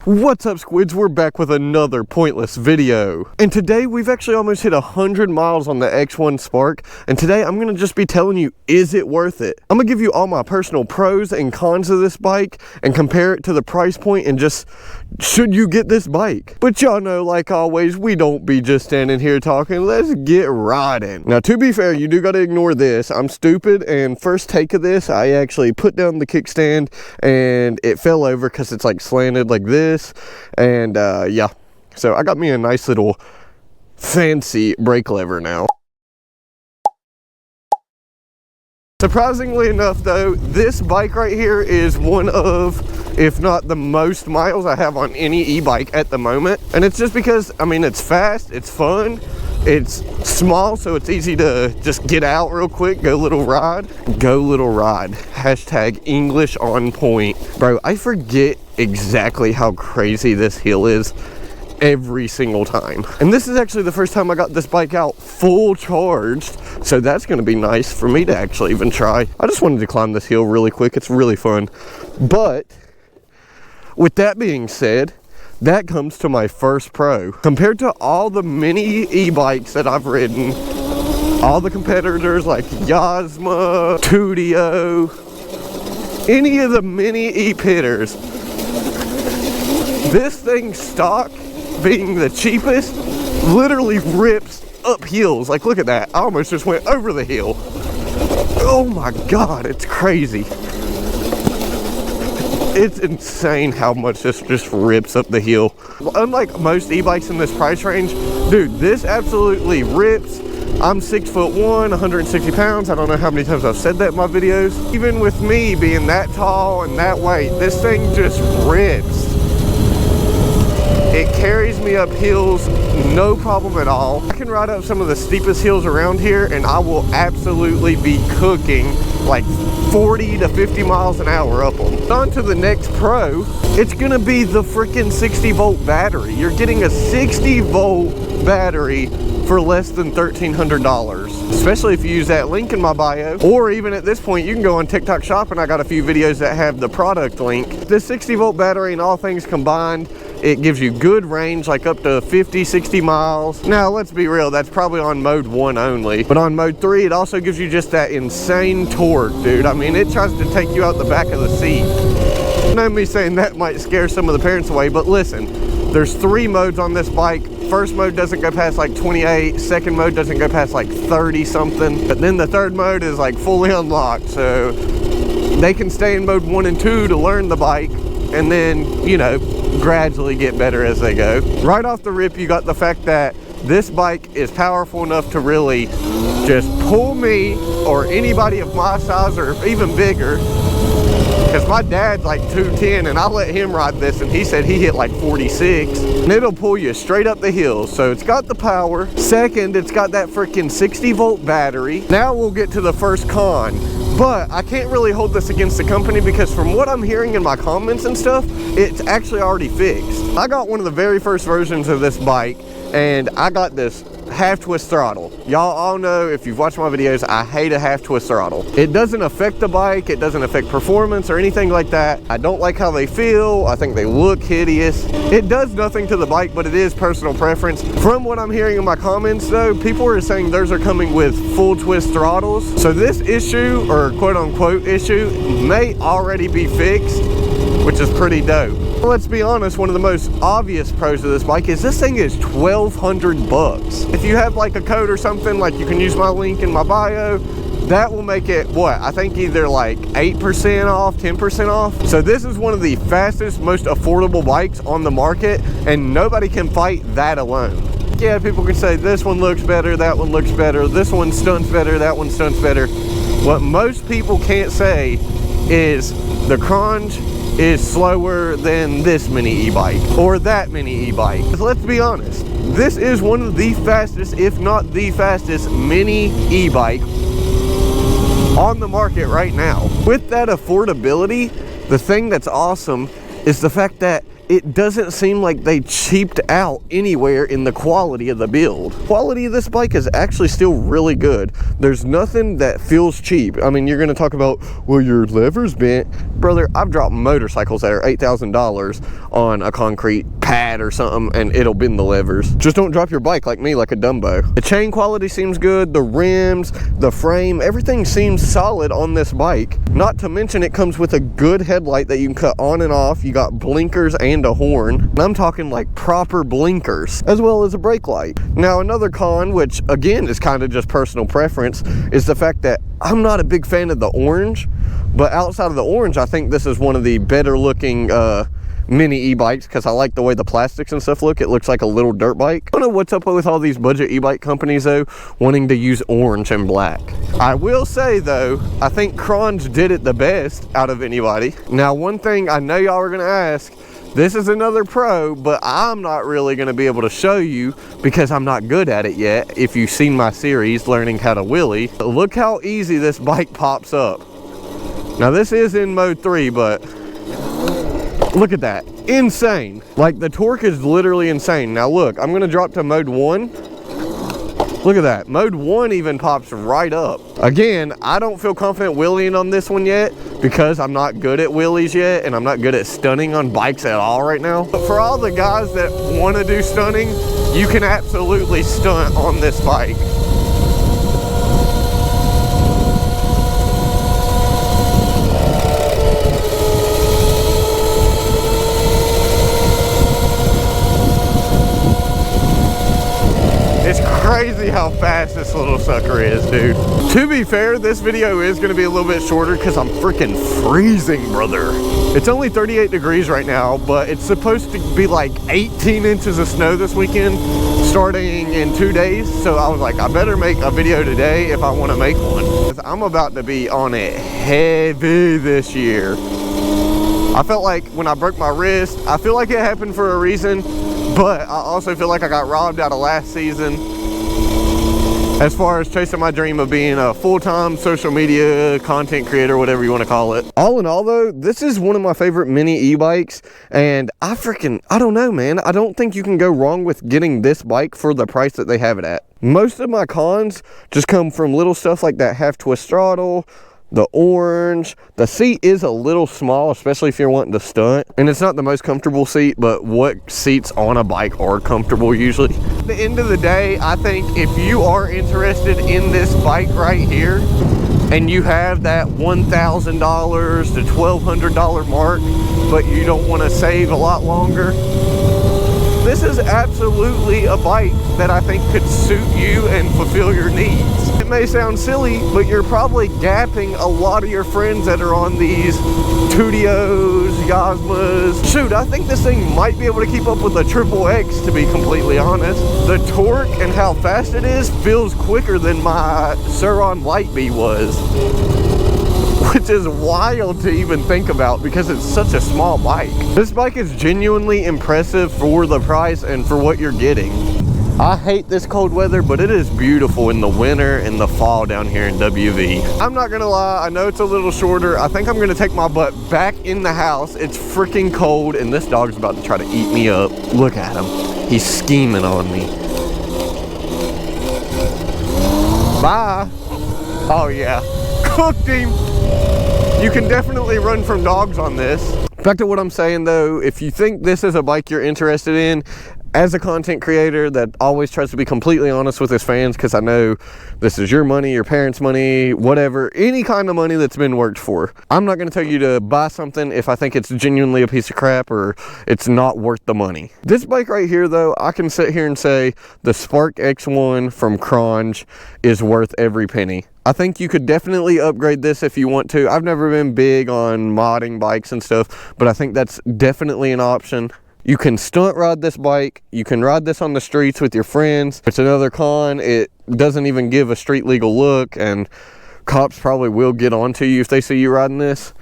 What's up, squids? We're back with another pointless video. And today we've actually almost hit 100 miles on the X1 Spark. And today I'm gonna just be telling you, is it worth it? I'm gonna give you all my personal pros and cons of this bike and compare it to the price point and just, should you get this bike? But y'all know, like always, we don't be just standing here talking. Let's get riding. Now, to be fair, you do gotta ignore this. I'm stupid, and first take of this, I actually put down the kickstand and it fell over because it's like slanted like this. And yeah, so I got me a nice little fancy brake lever now. Surprisingly enough though, this bike right here is one of, if not the most miles I have on any e-bike at the moment. And it's just because, I mean, it's fast, it's fun, it's small, so it's easy to just get out real quick, go little ride. Go little ride. Hashtag English on point. Bro, I forget exactly how crazy this hill is every single time. And this is actually the first time I got this bike out full charged, so that's gonna be nice for me to actually even try. I just wanted to climb this hill really quick. It's really fun. But with that being said, that comes to my first pro. Compared to all the mini e-bikes that I've ridden, all the competitors like Yasma, Tudio, any of the mini e-pitters, this thing stock, being the cheapest, literally rips up hills. Like, look at that. I almost just went over the hill. Oh my God, it's crazy. It's insane how much this just rips up the hill. Unlike most e-bikes in this price range, dude, this absolutely rips. I'm 6'1", 160 pounds. I don't know how many times I've said that in my videos. Even with me being that tall and that weight, this thing just rips. It carries me up hills, no problem at all. I can ride up some of the steepest hills around here and I will absolutely be cooking like 40 to 50 miles an hour up them. On to the next pro, it's gonna be the freaking 60-volt battery. You're getting a 60-volt battery for less than $1,300, especially if you use that link in my bio, or even at this point you can go on TikTok shop and I got a few videos that have the product link. This 60-volt battery and all things combined, it gives you good range, like up to 50, 60 miles. Now, let's be real, that's probably on mode 1 only. But on mode 3, it also gives you just that insane torque, dude. I mean, it tries to take you out the back of the seat. I know me saying that might scare some of the parents away, but listen, there's 3 modes on this bike. First mode doesn't go past like 28, second mode doesn't go past like 30 something, but then the third mode is like fully unlocked, so they can stay in mode 1 and 2 to learn the bike, and then, you know, gradually get better as they go. Right off the rip, you got the fact that this bike is powerful enough to really just pull me or anybody of my size or even bigger, because my dad's like 210 and I let him ride this and he said he hit like 46, and it'll pull you straight up the hill. So it's got the power. Second, it's got that freaking 60-volt battery. Now we'll get to the first con. But I can't really hold this against the company because from what I'm hearing in my comments and stuff, it's actually already fixed. I got one of the very first versions of this bike and I got this half twist throttle. Y'all all know, if you've watched my videos, I hate a half twist throttle. It doesn't affect the bike, it doesn't affect performance or anything like that. I don't like how they feel, I think they look hideous. It does nothing to the bike, but it is personal preference. From what I'm hearing in my comments though, people are saying theirs are coming with full twist throttles. So this issue, or quote unquote issue, may already be fixed, which is pretty dope. Let's be honest, one of the most obvious pros of this bike is this thing is 1,200 bucks. If you have like a code or something, like you can use my link in my bio, that will make it, what, I think either like 8% off, 10% off. So this is one of the fastest, most affordable bikes on the market, and nobody can fight that alone. Yeah, people can say this one looks better, that one looks better, this one stunts better, that one stunts better. What most people can't say is the Qronge is slower than this mini e-bike or that mini e-bike. Let's be honest, this is one of the fastest, if not the fastest, mini e-bike on the market right now. With that affordability, the thing that's awesome is the fact that it doesn't seem like they cheaped out anywhere in the quality of the build. Quality of this bike is actually still really good. There's nothing that feels cheap. I mean, you're gonna talk about, well, your lever's bent. Brother, I've dropped motorcycles that are $8,000 on a concrete pad or something and it'll bend the levers. Just don't drop your bike like me, like a Dumbo. The chain quality seems good, the rims, the frame, everything seems solid on this bike. Not to mention it comes with a good headlight that you can cut on and off. You got blinkers and a horn. And I'm talking like proper blinkers, as well as a brake light. Now another con, which again is kind of just personal preference, is the fact that I'm not a big fan of the orange, but outside of the orange, I think this is one of the better looking mini e-bikes because I like the way the plastics and stuff look. It looks like a little dirt bike. I don't know what's up with all these budget e-bike companies though, wanting to use orange and black. I will say though, I think Qronge did it the best out of anybody. Now one thing I know y'all are gonna ask, this is another pro, but I'm not really gonna be able to show you because I'm not good at it yet. If you've seen my series, Learning How to Wheelie, look how easy this bike pops up. Now this is in mode 3, but look at that, insane. Like the torque is literally insane. Now look, I'm gonna drop to mode 1. Look at that, mode 1 even pops right up. Again, I don't feel confident wheeling on this one yet because I'm not good at wheelies yet and I'm not good at stunting on bikes at all right now. But for all the guys that wanna do stunting, you can absolutely stunt on this bike. It's crazy how fast this little sucker is, dude. To be fair, this video is gonna be a little bit shorter because I'm freaking freezing, brother. It's only 38 degrees right now, but it's supposed to be like 18 inches of snow this weekend, starting in 2 days. So I was like, I better make a video today if I wanna make one. 'Cause I'm about to be on it heavy this year. I felt like when I broke my wrist, I feel like it happened for a reason, but I also feel like I got robbed out of last season as far as chasing my dream of being a full-time social media content creator, whatever you want to call it. All in all though, this is one of my favorite mini e-bikes, and I don't know, man. I don't think you can go wrong with getting this bike for the price that they have it at. Most of my cons just come from little stuff like that half-twist throttle, the orange. The seat is a little small, especially if you're wanting to stunt, and it's not the most comfortable seat, but what seats on a bike are comfortable usually. At the end of the day, I think if you are interested in this bike right here and you have that $1,000 to $1,200 mark, but you don't want to save a lot longer, this is absolutely a bike that I think could suit you and fulfill your needs. It may sound silly, but you're probably gapping a lot of your friends that are on these Tudios, Yasmas. Shoot, I think this thing might be able to keep up with the XXX, to be completely honest. The torque and how fast it is feels quicker than my Qronge Lightbee was, which is wild to even think about because it's such a small bike. This bike is genuinely impressive for the price and for what you're getting. I hate this cold weather, but it is beautiful in the winter and the fall down here in WV. I'm not gonna lie, I know it's a little shorter. I think I'm gonna take my butt back in the house. It's freaking cold and this dog's about to try to eat me up. Look at him, he's scheming on me. Bye. Oh yeah, cooked him. You can definitely run from dogs on this. Back to what I'm saying though, if you think this is a bike you're interested in, as a content creator that always tries to be completely honest with his fans, because I know this is your money, your parents' money, whatever, any kind of money that's been worked for. I'm not going to tell you to buy something if I think it's genuinely a piece of crap or it's not worth the money. This bike right here though, I can sit here and say the Spark X1 from Qronge is worth every penny. I think you could definitely upgrade this if you want to. I've never been big on modding bikes and stuff, but I think that's definitely an option. You can stunt ride this bike. You can ride this on the streets with your friends. It's another con. It doesn't even give a street legal look, and cops probably will get onto you if they see you riding this.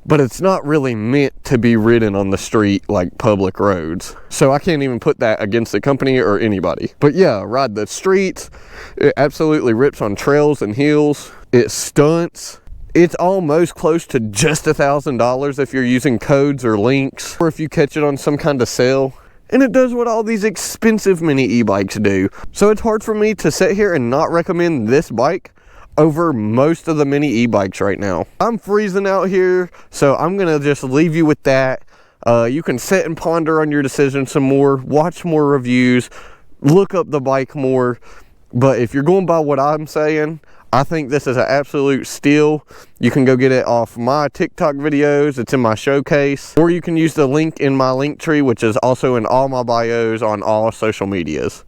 But it's not really meant to be ridden on the street like public roads. So I can't even put that against the company or anybody. But yeah, ride the streets. It absolutely rips on trails and hills. It stunts. It's almost close to just $1,000 if you're using codes or links, or if you catch it on some kind of sale. And it does what all these expensive mini e-bikes do. So it's hard for me to sit here and not recommend this bike over most of the mini e-bikes right now. I'm freezing out here, so I'm gonna just leave you with that. You can sit and ponder on your decision some more, watch more reviews, look up the bike more. But if you're going by what I'm saying, I think this is an absolute steal. You can go get it off my TikTok videos. It's in my showcase. Or you can use the link in my link tree, which is also in all my bios on all social medias.